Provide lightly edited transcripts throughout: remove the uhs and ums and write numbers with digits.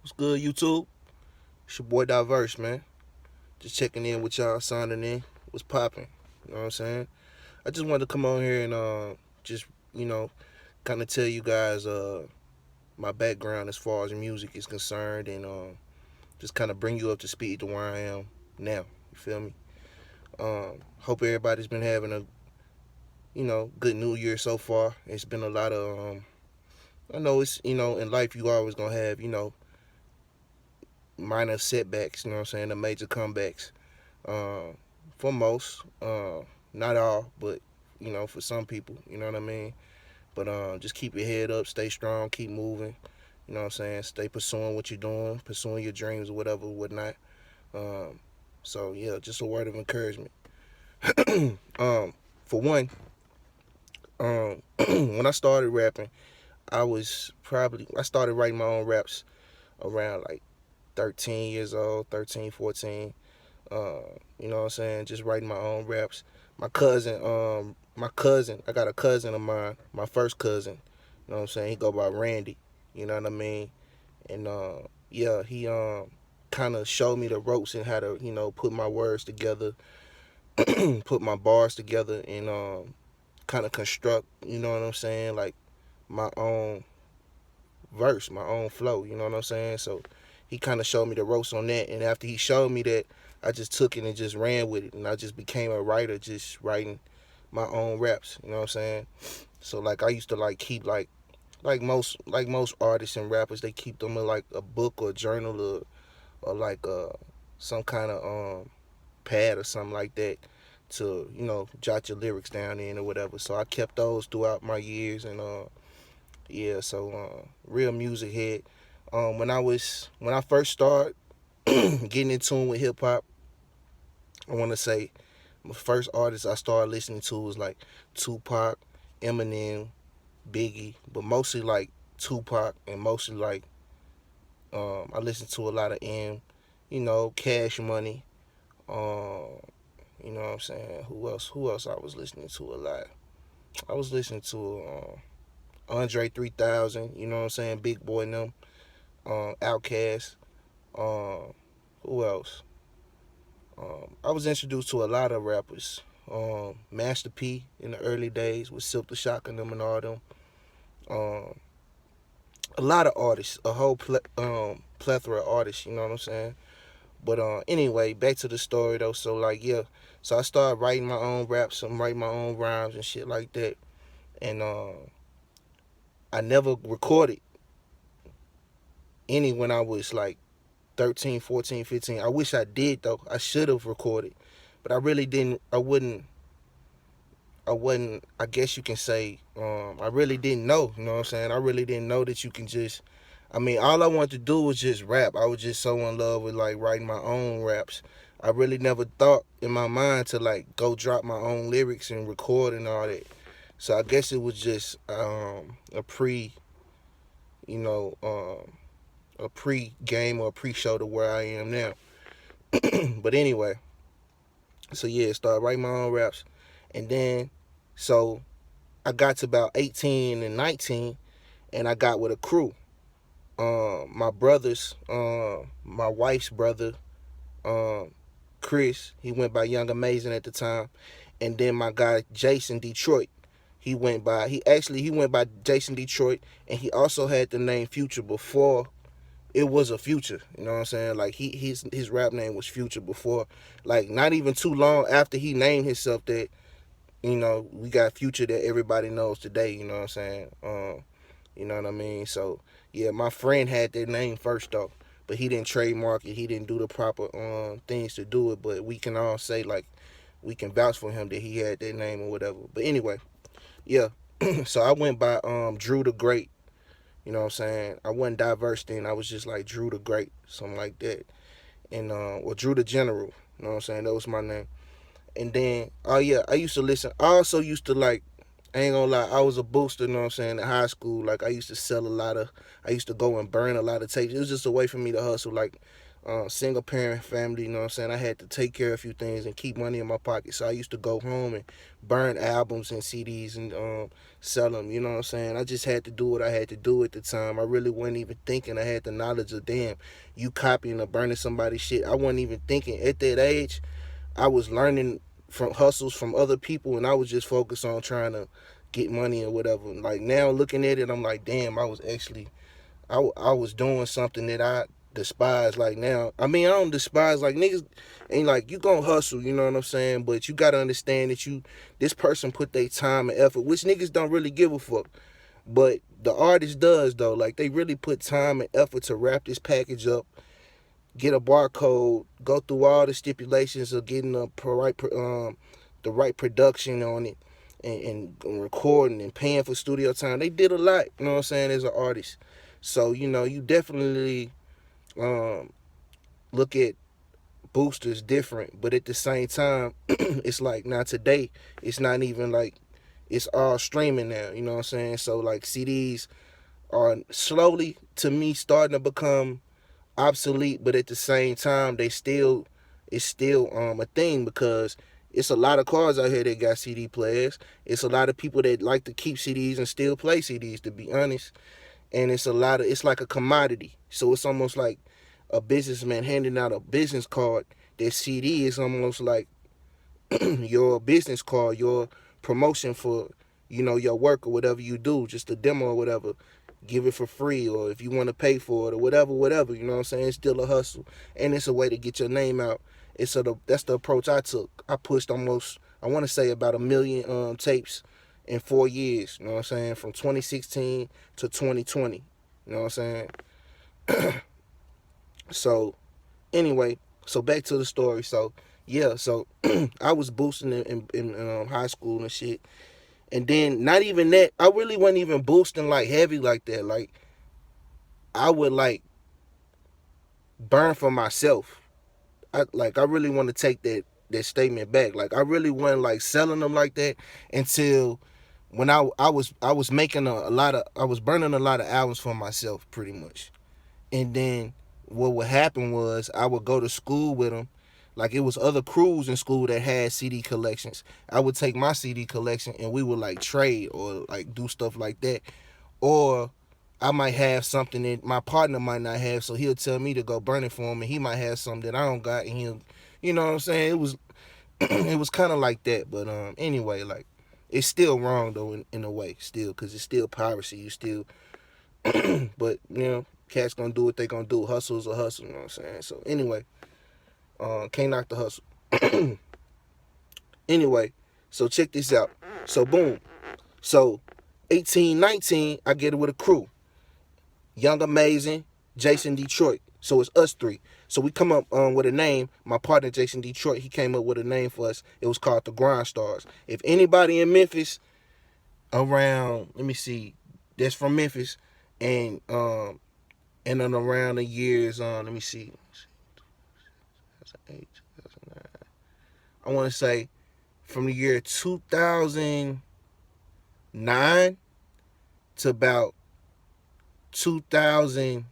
What's good, YouTube? It's your boy Diverse, man. Just checking in with y'all, signing in. What's popping? You know what I'm saying? I just wanted to come on here and just you know, kind of tell you guys my background as far as music is concerned, and just kind of bring you up to speed to where I am now. You feel me? Hope everybody's been having a good New Year so far. It's been a lot of I know it's in life you always gonna have minor setbacks. You know what I'm saying? The major comebacks. Uh, for most, not all, but for some people, you know what I mean. But just keep your head up, stay strong, keep moving. You know what I'm saying? Stay pursuing what you're doing, pursuing your dreams or whatever, whatnot. Um, so yeah, just a word of encouragement. For one, when I started rapping, I started writing my own raps around like 13 years old, 13, 14. You know what I'm saying? Just writing my own raps. My cousin, I got a cousin of mine, my first cousin. You know what I'm saying? He go by Randy. You know what I mean? And yeah, he kind of showed me the ropes and how to put my words together, put my bars together, and kind of construct. You know what I'm saying? Like my own verse, my own flow. You know what I'm saying? So he kind of showed me the ropes on that, and after he showed me that, I just took it and just ran with it, and I just became a writer, just writing my own raps. You know what I'm saying? So like I used to like keep like most artists and rappers, they keep them in like a book or journal or like some kind of pad or something like that to jot your lyrics down in or whatever. So I kept those throughout my years, and yeah, so real music head. When I first started getting in tune with hip hop, I want to say my first artist I started listening to was like Tupac, Eminem, Biggie, but mostly like Tupac, and mostly like I listened to a lot of Cash Money. Um, you know what I'm saying? Who else? Who else I was listening to a lot? I was listening to Andre 3000. You know what I'm saying? Big Boy and them. Outkast. Um, who else? I was introduced to a lot of rappers. Master P in the early days with Silk the Shock and them and all them. Um, a lot of artists, a whole plethora of artists. You know what I'm saying? But anyway, back to the story though. So like yeah, so I started writing my own raps and writing my own rhymes and shit like that. And I never recorded any when I was like 13, 14, 15. I wish I did though. I should have recorded, but I really didn't. I wasn't. I guess you can say. I really didn't know. You know what I'm saying? I really didn't know that you can just. I mean, all I wanted to do was just rap. I was just so in love with like writing my own raps. I really never thought in my mind to like go drop my own lyrics and record and all that. So I guess it was just a you know, um, a pre game or a pre show to where I am now. But anyway, so yeah, started writing my own raps, and then so I got to about 18 and 19, and I got with a crew. My brothers, my wife's brother, um, Chris, he went by Young Amazing at the time, and then my guy Jason Detroit, he went by Jason Detroit, and he also had the name Future before it was a Future. You know what I'm saying? Like his rap name was Future before, like not even too long after he named himself that. We got Future that everybody knows today. You know what I'm saying? You know what I mean? So yeah, my friend had that name first though, but he didn't trademark it. He didn't do the proper things to do it. But we can all say like we can vouch for him that he had that name or whatever. But anyway, yeah. So I went by Drew the Great. You know what I'm saying? I wasn't diverse then. I was just like Drew the Great, something like that. And or Drew the General. You know what I'm saying? That was my name. And then, oh yeah, I used to listen. I also used to like, I ain't gonna lie, I was a booster, you know what I'm saying, in high school. Like, I used to sell a lot of, I used to go and burn a lot of tapes. It was just a way for me to hustle. Like, single parent family, you know what I'm saying? I had to take care of a few things and keep money in my pocket. So I used to go home and burn albums and CDs and sell them, you know what I'm saying? I just had to do what I had to do at the time. I really wasn't even thinking. I had the knowledge of, damn, you copying or burning somebody's shit. I wasn't even thinking. At that age, I was learning from hustles from other people, and I was just focused on trying to get money or whatever. Like now looking at it, I'm like, damn, I was actually I was doing something that I despise. Like now, I mean, I don't despise, like niggas ain't like, you gonna hustle, you know what I'm saying? But you gotta understand that this person put their time and effort, which niggas don't really give a fuck. But the artist does though. Like they really put time and effort to wrap this package up, get a barcode, go through all the stipulations of getting the right production on it, and recording and paying for studio time. They did a lot, you know what I'm saying, as an artist. So, you definitely um, look at boosters different, but at the same time, it's like now today, it's not even like it's all streaming now, you know what I'm saying? So like CDs are slowly to me starting to become obsolete, but at the same time, it's still a thing because it's a lot of cars out here that got CD players. It's a lot of people that like to keep CDs and still play CDs, to be honest. And it's like a commodity. So it's almost like a businessman handing out a business card. That CD is almost like your business card, your promotion for, your work or whatever you do, just a demo or whatever. Give it for free, or if you want to pay for it or whatever, you know what I'm saying? It's still a hustle. And it's a way to get your name out. That's the approach I took. I pushed almost, I want to say about 1 million tapes in 4 years, you know what I'm saying? From 2016 to 2020. You know what I'm saying? So anyway, so back to the story. So yeah, so I was boosting in high school and shit. And then not even that, I really wasn't even boosting like heavy like that. Like I would like burn for myself. I really want to take that statement back. Like I really wasn't like selling them like that until when I was making a lot of, I was burning a lot of albums for myself pretty much. And then what would happen was I would go to school with them. Like it was other crews in school that had CD collections. I would take my CD collection and we would like trade or like do stuff like that. Or I might have something that my partner might not have, so he'll tell me to go burn it for him, and he might have something that I don't got, and he'll, you know what I'm saying? It was, it was kind of like that. But anyway, like it's still wrong though in a way, still, because it's still piracy. You still, but cats gonna do what they gonna do. Hustle's a hustle, you know what I'm saying? So anyway, can't knock the hustle. Anyway, so check this out. So boom. So 18, 19, I get it with a crew. Young Amazing, Jason Detroit. So it's us three. So we come up with a name. My partner Jason Detroit, he came up with a name for us. It was called the Grind Stars. If anybody in Memphis around, let me see, that's from Memphis, and then around the years, let me see, 2008, 2009. I want to say from the year 2009 to about 2013,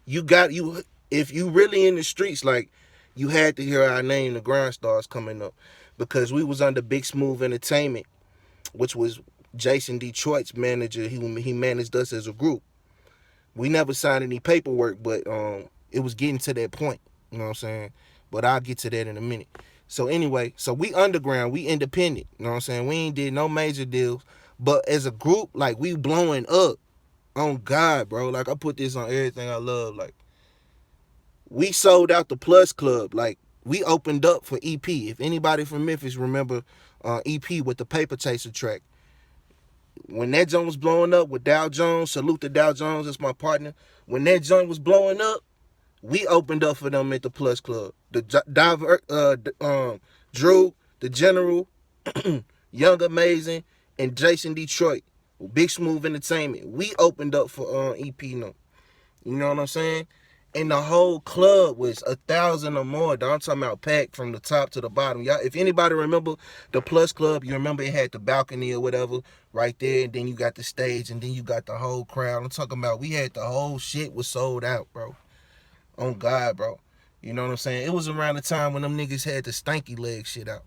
you if you really in the streets, like you had to hear our name, the Grind Stars, coming up, because we was under Big Smooth Entertainment, which was Jason Detroit's manager. He managed us as a group. We never signed any paperwork, but it was getting to that point. You know what I'm saying? But I'll get to that in a minute. So anyway, so we underground, we independent. You know what I'm saying? We ain't did no major deals, but as a group, like we blowing up. On God, bro. Like I put this on everything I love. Like we sold out the Plus Club. Like we opened up for EP. If anybody from Memphis remember EP with the Paper Chaser track, when that joint was blowing up with Dow Jones, salute to Dow Jones, that's my partner. When that joint was blowing up, we opened up for them at the Plus Club. Drew, the General, Young Amazing, and Jason Detroit, Big Smooth Entertainment. We opened up for EP No. You know what I'm saying? and the whole club was 1,000 or more. Dog. I'm talking about packed from the top to the bottom. Y'all, if anybody remember the Plus Club, you remember it had the balcony or whatever right there, and then you got the stage, and then you got the whole crowd. I'm talking about we had the whole shit was sold out, bro. On God, bro. You know what I'm saying? It was around the time when them niggas had the stanky leg shit out.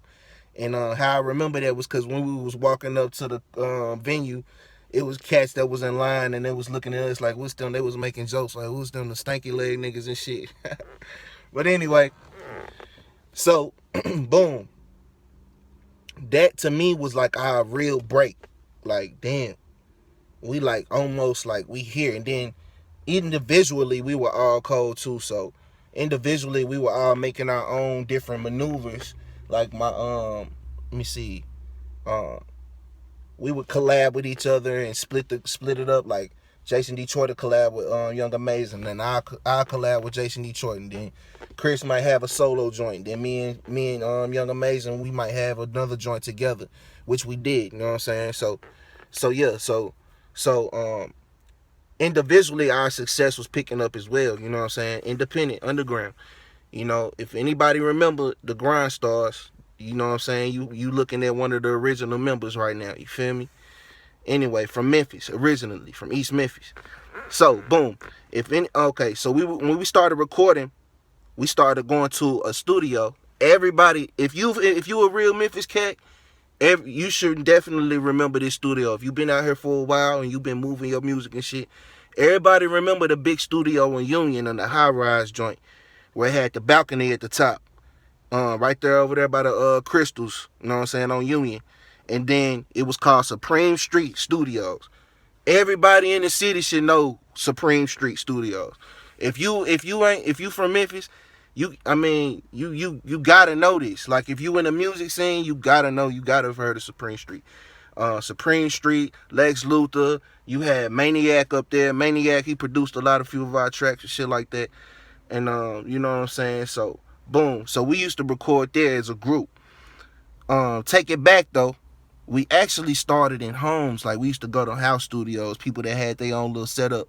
And how I remember that was because when we was walking up to the venue, it was cats that was in line and they was looking at us like, what's them? They was making jokes like, who's them, the stanky leg niggas and shit. But anyway, so, boom. That to me was like our real break. Like, damn. We like almost like we here. And then individually, we were all cold too. So, individually, we were all making our own different maneuvers. Like my, let me see. We would collab with each other and split it up. Like Jason Detroit would collab with Young Amazing, and I collab with Jason Detroit, and then Chris might have a solo joint. Then me and Young Amazing, we might have another joint together, which we did. You know what I'm saying? So yeah, so individually our success was picking up as well. You know what I'm saying? Independent, underground. You know, if anybody remember the Grind Stars, you know what I'm saying? You looking at one of the original members right now. You feel me? Anyway, from Memphis, originally from East Memphis. So boom. So when we started recording, we started going to a studio. Everybody, if you a real Memphis cat, you should definitely remember this studio. If you've been out here for a while and you've been moving your music and shit, everybody remember the big studio in Union and the high rise joint where it had the balcony at the top. Right there over there by the Crystals, you know what I'm saying, on Union. And then it was called Supreme Street Studios. Everybody in the city should know Supreme Street Studios. If you from Memphis, you gotta know this. Like if you in the music scene, you gotta have heard of Supreme Street. Supreme Street, Lex Luthor, you had Maniac up there. Maniac, he produced a few of our tracks and shit like that. And you know what I'm saying? So boom. So we used to record there as a group. Take it back though. We actually started in homes. Like we used to go to house studios, people that had their own little setup.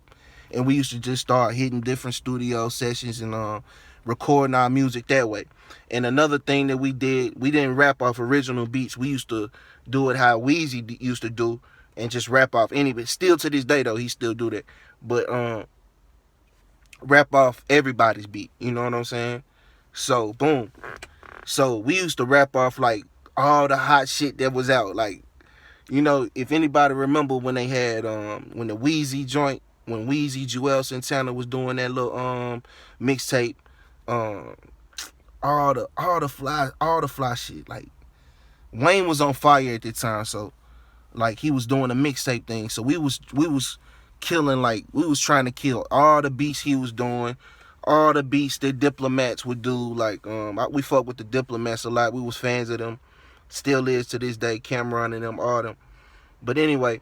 And we used to just start hitting different studio sessions and recording our music that way. And another thing that we did, we didn't rap off original beats. We used to do it how Weezy used to do and just rap off any, but still to this day though, he still do that. But rap off everybody's beat. You know what I'm saying? So boom. So we used to rap off like all the hot shit that was out. Like, you know, if anybody remember when they had when the Weezy joint, when Weezy Joel Santana was doing that little mixtape, all the fly shit. Like Wayne was on fire at the time, so like he was doing a mixtape thing. So we was killing, like we was trying to kill all the beats he was doing, all the beats that Diplomats would do. Like we fuck with the Diplomats a lot. We was fans of them, still is to this day. Cameron and them, all them. But anyway,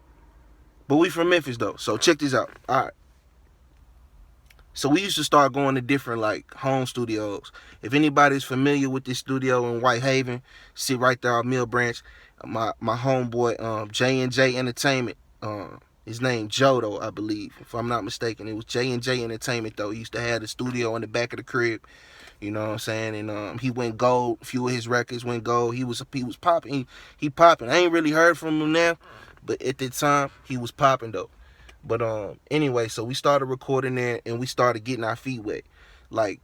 but we from Memphis though. So check this out. All right. So we used to start going to different like home studios. If anybody's familiar with this studio in Whitehaven, see right there on Mill Branch, my homeboy J&J Entertainment. His name Jodo, I believe, if I'm not mistaken. It was J&J Entertainment though. He used to have the studio in the back of the crib. You know what I'm saying? And he went gold. A few of his records went gold. He was popping. He popping. I ain't really heard from him now, but at the time he was popping though. But anyway, so we started recording there and we started getting our feet wet. Like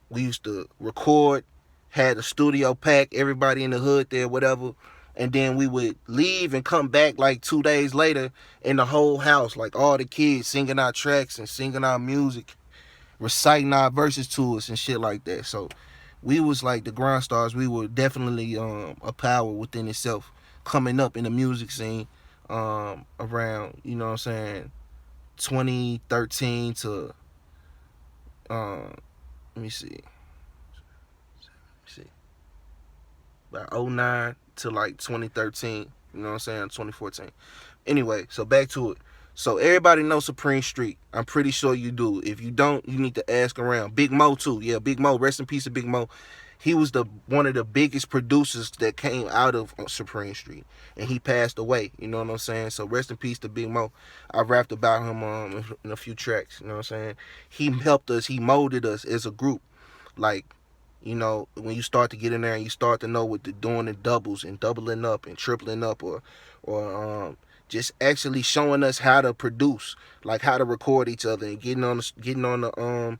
we used to record, had a studio pack, everybody in the hood there, whatever. And then we would leave and come back like 2 days later, and the whole house, like all the kids singing our tracks and singing our music, reciting our verses to us and shit like that. So we was like the Grind Stars. We were definitely a power within itself, coming up in the music scene around, you know what I'm saying, 2013 to let me see about 09 to like 2013, you know what I'm saying, 2014. Anyway, so back to it. So everybody knows Supreme Street. I'm pretty sure you do. If you don't, you need to ask around. Big Mo too. Yeah, Big Mo. Rest in peace to Big Mo. he was the one of the biggest producers that came out of Supreme Street, and he passed away. You know what I'm saying? So rest in peace to Big Mo. I rapped about him in a few tracks. You know what I'm saying? He helped us. He molded us as a group. Like, you know, when you start to get in there and you start to know what they're doing in doubles and doubling up and tripling up, or just actually showing us how to produce, like how to record each other and getting on the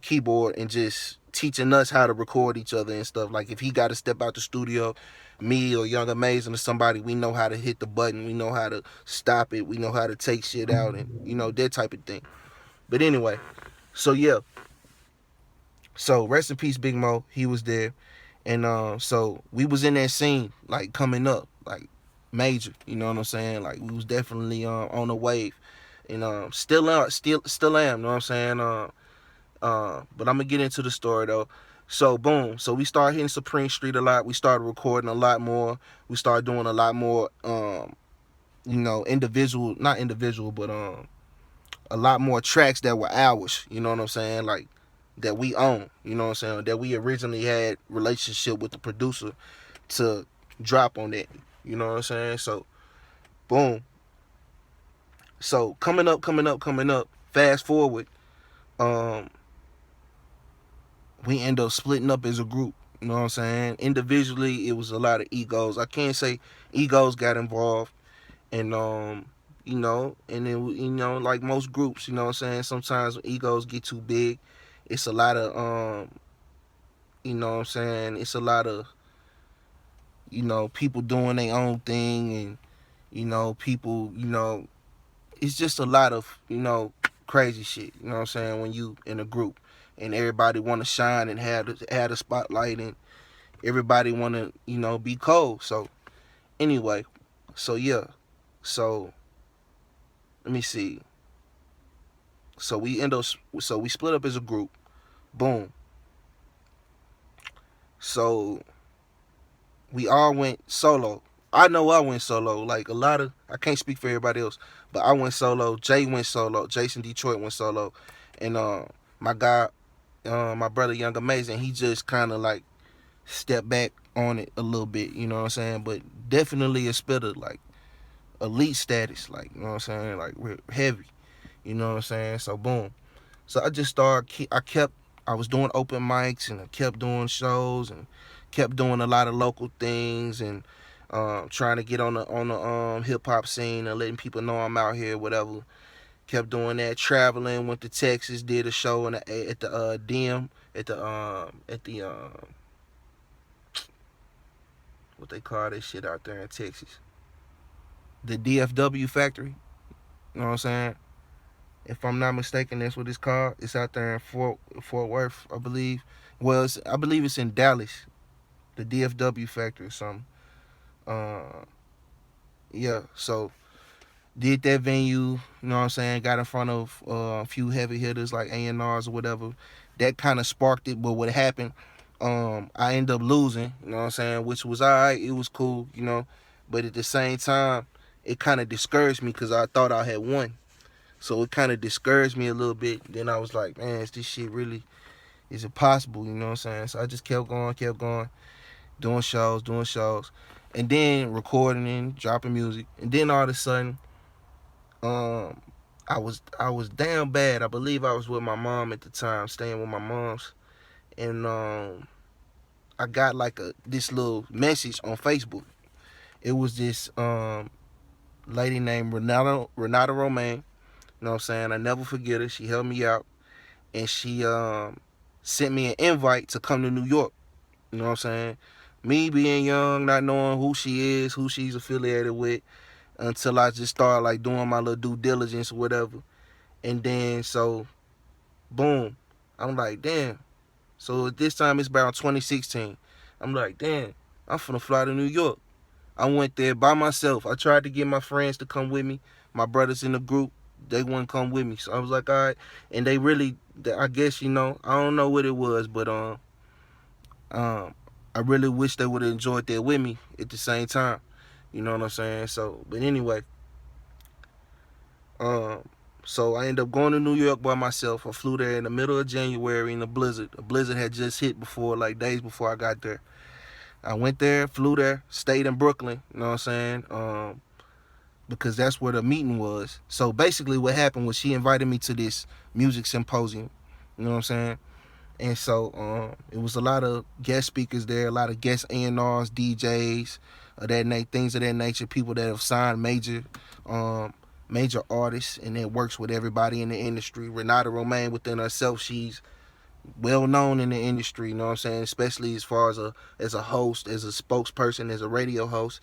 keyboard and just teaching us how to record each other and stuff. Like if he got to step out the studio, me or Young Amazing or somebody, we know how to hit the button, we know how to stop it, we know how to take shit out, and you know, that type of thing. But anyway, so yeah. So rest in peace, Big Mo. He was there, and so we was in that scene, like coming up, like major. You know what I'm saying? Like we was definitely on the wave, and still am. You know what I'm saying? But I'm gonna get into the story though. So boom. So we started hitting Supreme Street a lot. We started recording a lot more. We started doing a lot more. You know, not individual, but a lot more tracks that were ours. You know what I'm saying? Like that we own. You know what I'm saying? That we originally had relationship with the producer to drop on that. You know what I'm saying? So boom. So coming up. Fast forward. Um, we end up splitting up as a group. You know what I'm saying? Individually, it was a lot of egos. I can't say egos got involved, and you know, and then you know, like most groups, you know what I'm saying. Sometimes when egos get too big, it's a lot of you know what I'm saying. It's a lot of, you know, people doing their own thing, and you know, people, you know, it's just a lot of, you know, crazy shit. You know what I'm saying? When you in a group and everybody want to shine and have the spotlight, and everybody want to, you know, be cold. So anyway, so yeah, so let me see. So we split up as a group. Boom. So we all went solo. I know I went solo. Like a lot of, I can't speak for everybody else, but I went solo. Jay went solo. Jason Detroit went solo, and my guy, my brother Young Amazing, he just kind of like stepped back on it a little bit. You know what I'm saying? But definitely a spitter, like elite status. Like, you know what I'm saying? Like we're heavy. You know what I'm saying? So boom. So I just started. I was doing open mics, and I kept doing shows, and kept doing a lot of local things, and trying to get on the hip hop scene and letting people know I'm out here, whatever. Kept doing that, traveling. Went to Texas, did a show at the DM at the what they call that shit out there in Texas, the DFW factory. You know what I'm saying? If I'm not mistaken, that's what it's called. It's out there in Fort Worth, I believe. Well, I believe it's in Dallas, the DFW factory or something. Uh, yeah. So did that venue. You know what I'm saying? Got in front of a few heavy hitters like A&Rs or whatever. That kind of sparked it. But what happened? I ended up losing. You know what I'm saying? Which was alright. It was cool. You know, but at the same time, it kind of discouraged me because I thought I had won. So it kind of discouraged me a little bit. Then I was like, man, is this shit really, is it possible? You know what I'm saying? So I just kept going, doing shows, and then recording and dropping music. And then all of a sudden, um, I was damn bad. I believe I was with my mom at the time, staying with my mom's, and I got like this little message on Facebook. It was this lady named Renata Romaine. You know what I'm saying? I never forget her. She helped me out, and she sent me an invite to come to New York. You know what I'm saying? Me being young, not knowing who she is, who she's affiliated with, until I just started like doing my little due diligence or whatever. And then so, boom, I'm like, damn. So at this time it's around 2016. I'm like, damn, I'm finna fly to New York. I went there by myself. I tried to get my friends to come with me. My brothers in the group, they wouldn't come with me. So I was like, all right. And they really, I guess, you know, I don't know what it was, but um, I really wish they would have enjoyed that with me at the same time. You know what I'm saying? So, but anyway, um, So I ended up going to New York by myself. I flew there in the middle of January in a blizzard. A blizzard had just hit before, like days before I got there. I went there, flew there, stayed in Brooklyn, you know what I'm saying? Because that's where the meeting was. So basically what happened was she invited me to this music symposium, you know what I'm saying? And so it was a lot of guest speakers there, a lot of guest A&Rs, DJs, things of that nature, people that have signed major artists and that works with everybody in the industry. Renata Romaine within herself, she's well known in the industry, you know what I'm saying, especially as far as a host, as a spokesperson, as a radio host.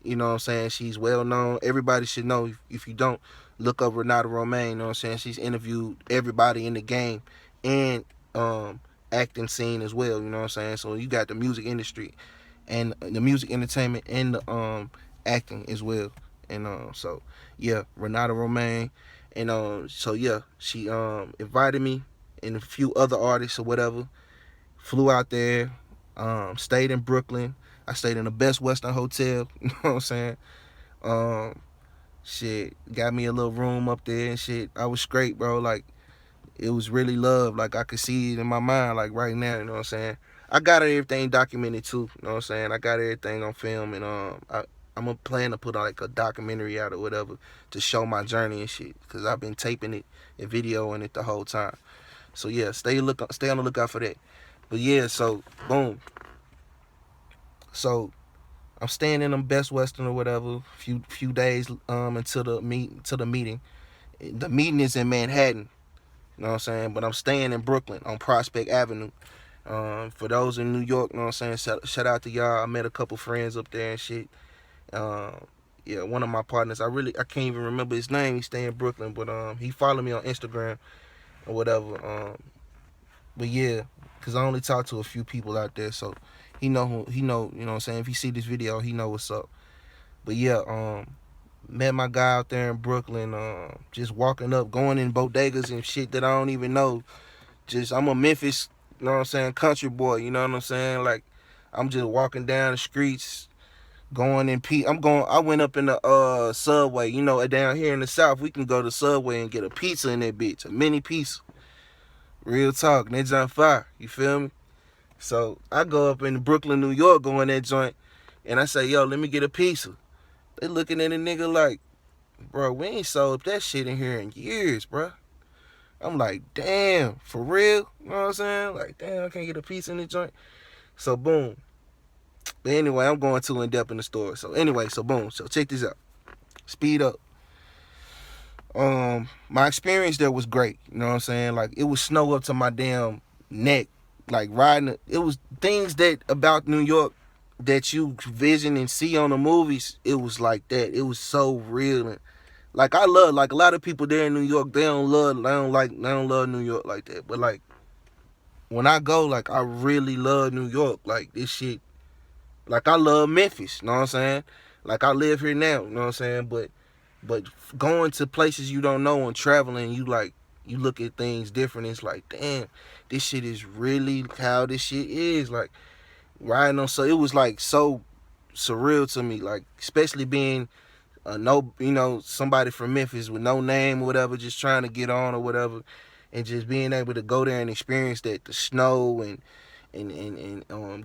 You know what I'm saying? She's well known. Everybody should know. If you don't, look up Renata Romaine, you know what I'm saying? She's interviewed everybody in the game and acting scene as well, you know what I'm saying? So you got the music industry and the music entertainment and the acting as well. And so yeah, Renata Romaine. And so yeah, she invited me and a few other artists or whatever. Flew out there, stayed in Brooklyn. I stayed in the Best Western Hotel, you know what I'm saying? Um, Shit, got me a little room up there and shit. I was straight, bro. Like, it was really love. Like, I could see it in my mind, like, right now, you know what I'm saying? I got everything documented, too, you know what I'm saying? I got everything on film, and I'm going to plan to put, like, a documentary out or whatever to show my journey and shit, because I've been taping it and videoing it the whole time. So, yeah, stay on the lookout for that. But, yeah, so, boom. So I'm staying in them Best Western or whatever. Few days until the meeting. The meeting is in Manhattan. You know what I'm saying? But I'm staying in Brooklyn on Prospect Avenue. For those in New York, you know what I'm saying? Shout out to y'all. I met a couple friends up there and shit. Yeah, one of my partners. I can't even remember his name. He stay in Brooklyn, but he followed me on Instagram or whatever. But yeah, cause I only talk to a few people out there, so he know, you know what I'm saying? If he see this video, he know what's up. But yeah, met my guy out there in Brooklyn, just walking up, going in bodegas and shit that I don't even know. Just, I'm a Memphis, you know what I'm saying, country boy, you know what I'm saying? Like, I'm just walking down the streets, going in I went up in the Subway, you know, down here in the South, we can go to Subway and get a pizza in that bitch, a mini pizza. Real talk, and that joint fire, you feel me? So I go up in Brooklyn, New York, go in that joint, and I say, yo, let me get a pizza. They looking at a nigga like, bro, we ain't sold that shit in here in years, bro. I'm like, damn, for real? You know what I'm saying? Like, damn, I can't get a pizza in the joint. So boom. But anyway, I'm going too in depth in the story. So anyway, so boom. So check this out. Speed up. My experience there was great. You know what I'm saying? Like, it was snow up to my damn neck. Like, it was things that about New York that you vision and see on the movies. It was like that. It was so real. And like, I love, like, a lot of people there in New York, they don't love New York like that. But like, when I go, like, I really love New York. Like, this shit, like, I love Memphis, you know what I'm saying? Like, I live here now, you know what I'm saying? But going to places you don't know and traveling, you look at things different. It's like, damn, this shit is really how this shit is. Like, riding on, so it was like so surreal to me. Like, especially being somebody from Memphis with no name or whatever, just trying to get on or whatever, and just being able to go there and experience that, the snow and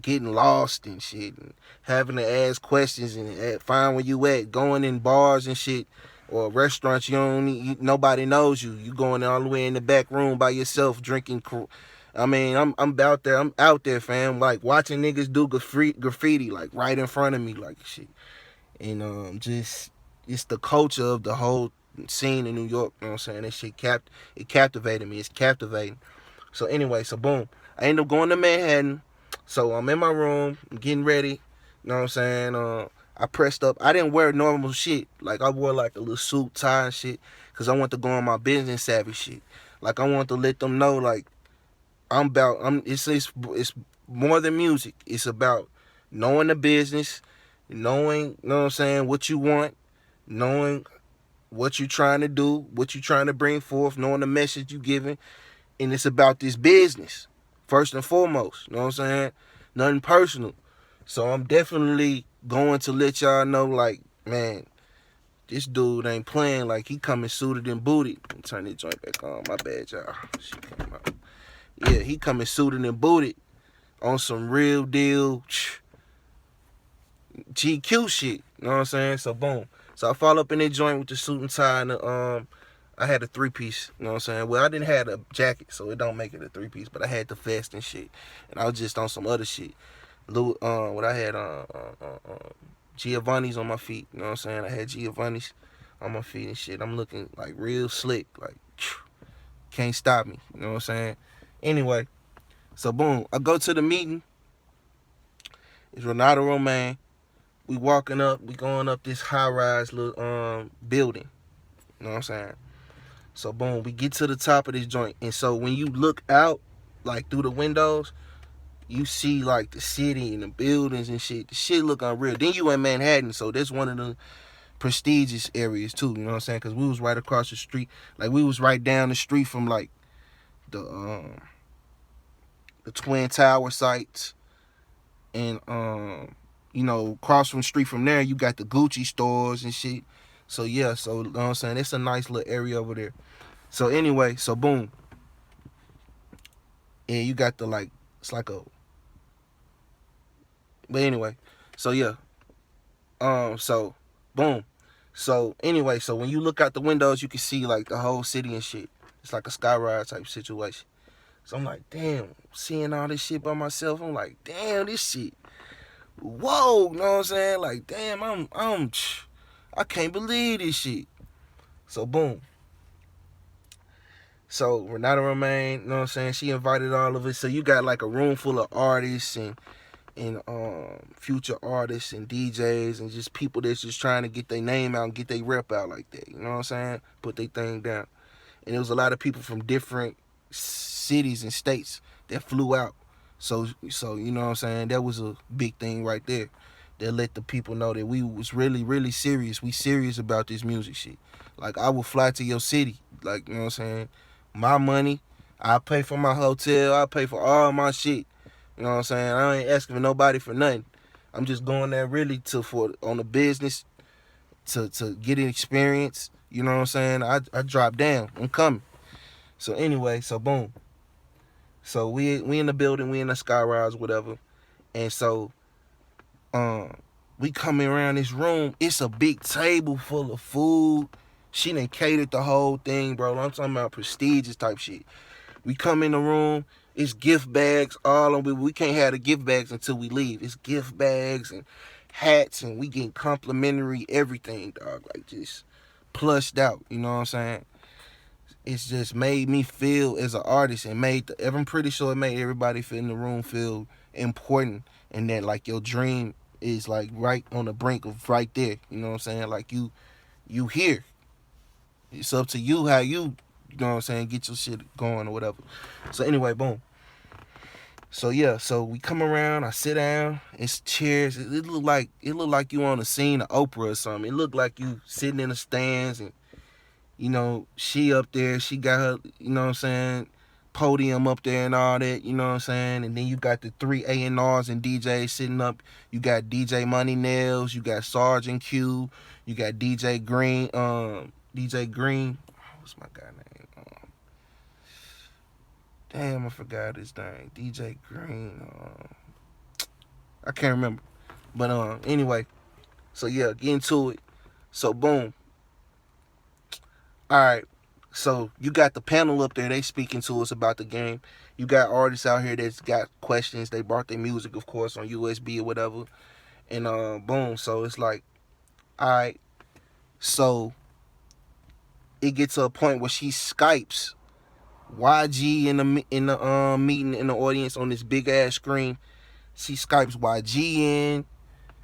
getting lost and shit, and having to ask questions and find where you at, going in bars and shit or restaurants nobody knows you. You going all the way in the back room by yourself drinking. I mean, I'm out there, fam. Like, watching niggas do graffiti like right in front of me, like shit. And just it's the culture of the whole scene in New York. You know what I'm saying? That shit it captivated me. It's captivating. So anyway, so boom. I ended up going to Manhattan. So I'm in my room, getting ready. You know what I'm saying? I pressed up. I didn't wear normal shit. Like, I wore like a little suit, tie and shit. Because I want to go on my business savvy shit. Like, I want to let them know, like, it's more than music. It's about knowing the business, knowing, you know what I'm saying, what you want, knowing what you're trying to do, what you're trying to bring forth, knowing the message you giving. And it's about this business, first and foremost. You know what I'm saying? Nothing personal. So I'm definitely going to let y'all know, like, man, this dude ain't playing. Like, he coming suited and booted. Turn this joint back on. My bad, y'all. Shit came out. Yeah, he coming suited and booted on some real deal GQ shit. You know what I'm saying? So boom. So I fall up in that joint with the suit and tie and I had a 3-piece, you know what I'm saying? Well, I didn't have a jacket, so it don't make it a 3-piece, but I had the vest and shit. And I was just on some other shit. What I had Giovanni's on my feet, you know what I'm saying? I had Giovanni's on my feet and shit. I'm looking like real slick, like can't stop me, you know what I'm saying? Anyway, so boom, I go to the meeting. It's Renato Romain. We walking up, we going up this high-rise little building, you know what I'm saying? So boom, we get to the top of this joint, and so when you look out, like through the windows, you see like the city and the buildings and shit. The shit look unreal. Then you in Manhattan, so that's one of the prestigious areas too. You know what I'm saying? Because we was right across the street, like we was right down the street from like the Twin Tower sites, and you know, across from the street from there, you got the Gucci stores and shit. So yeah, so you know what I'm saying? It's a nice little area over there. So anyway, so boom. And you got the like, it's like a, but anyway, so yeah. So boom. So anyway, so when you look out the windows, you can see like the whole city and shit. It's like a skyride type situation. So I'm like, damn, seeing all this shit by myself, I'm like, damn, this shit. Whoa, you know what I'm saying? Like, damn, I can't believe this shit. So boom. So Renato Romain, you know what I'm saying? She invited all of us. So you got like a room full of artists and future artists and DJs and just people that's just trying to get their name out and get their rep out like that. You know what I'm saying? Put their thing down. And there was a lot of people from different cities and states that flew out. So you know what I'm saying? That was a big thing right there. That let the people know that we was really, really serious. We serious about this music shit. Like, I will fly to your city. Like, you know what I'm saying? My money, I pay for my hotel. I pay for all my shit. You know what I'm saying? I ain't asking for nobody for nothing. I'm just going there really on the business to get an experience. You know what I'm saying? I drop down. I'm coming. So anyway, so boom. So we in the building, we in the skyrise, whatever. And so we coming around this room. It's a big table full of food. She done catered the whole thing, bro. I'm talking about prestigious type shit. We come in the room, it's gift bags all on. We can't have the gift bags until we leave. It's gift bags and hats, and we getting complimentary everything, dog. Like, just plushed out, you know what I'm saying? It's just made me feel as an artist, and I'm pretty sure it made everybody in the room feel important, and that like your dream is like right on the brink of right there. You know what I'm saying? Like you here. It's up to you how you know what I'm saying, get your shit going or whatever. So anyway, boom. So yeah, so we come around, I sit down, it's chairs. It look like you on a scene of Oprah or something. It looked like you sitting in the stands, and you know, she up there, she got her, you know what I'm saying, podium up there and all that, you know what I'm saying? And then you got the 3 A&Rs and DJs sitting up. You got DJ Money Nails, you got Sergeant Q, you got DJ Green, what's my guy name? Damn, I forgot his name. DJ Green. I can't remember. But anyway, so yeah, get into it. So boom. All right. So you got the panel up there. They speaking to us about the game. You got artists out here that's got questions. They brought their music, of course, on USB or whatever. And boom. So it's like, all right. So it gets to a point where she Skypes YG in the meeting in the audience on this big ass screen. She Skypes YG in.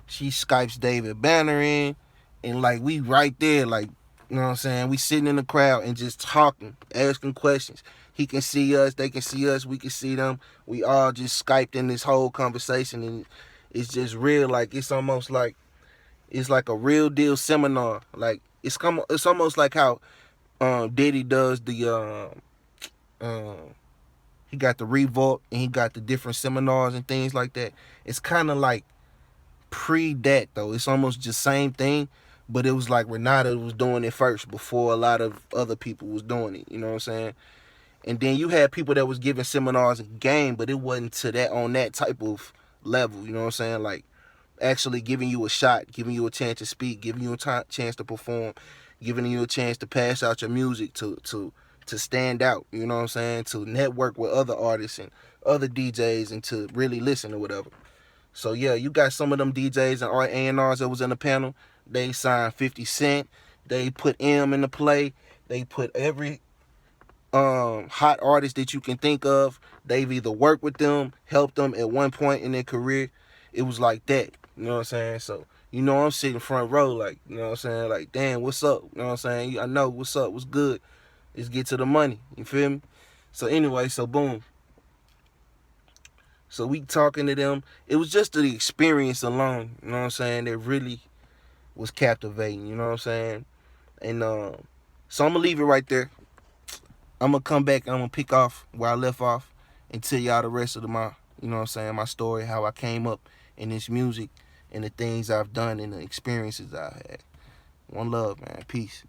She Skypes David Banner in. And like, we right there, like, you know what I'm saying? We sitting in the crowd and just talking, asking questions. He can see us, they can see us, we can see them. We all just Skyped in this whole conversation, and it's just real. Like, it's almost like it's like a real deal seminar. Like, it's almost like how Diddy does the he got the Revolt, and he got the different seminars and things like that. It's kind of like pre that though. It's almost just same thing, but it was like Renata was doing it first before a lot of other people was doing it. You know what I'm saying? And then you had people that was giving seminars in game, but it wasn't to that on that type of level. You know what I'm saying? Like actually giving you a shot, giving you a chance to speak, giving you a chance to perform, giving you a chance to pass out your music to stand out. You know what I'm saying? To network with other artists and other DJs and to really listen or whatever. So yeah, you got some of them DJs and A&Rs that was in the panel. They signed 50 Cent. They put M in the play. They put every hot artist that you can think of. They've either worked with them, helped them at one point in their career. It was like that. You know what I'm saying? So, you know, I'm sitting front row like, you know what I'm saying? Like, damn, what's up? You know what I'm saying? I know what's up, what's good. Let's get to the money. You feel me? So anyway, so boom. So we talking to them. It was just the experience alone, you know what I'm saying, that really was captivating, you know what I'm saying? And so I'm gonna leave it right there. I'm gonna come back and I'm gonna pick off where I left off and tell y'all the rest of my, you know what I'm saying, my story, how I came up in this music and the things I've done and the experiences I've had. One love, man. Peace.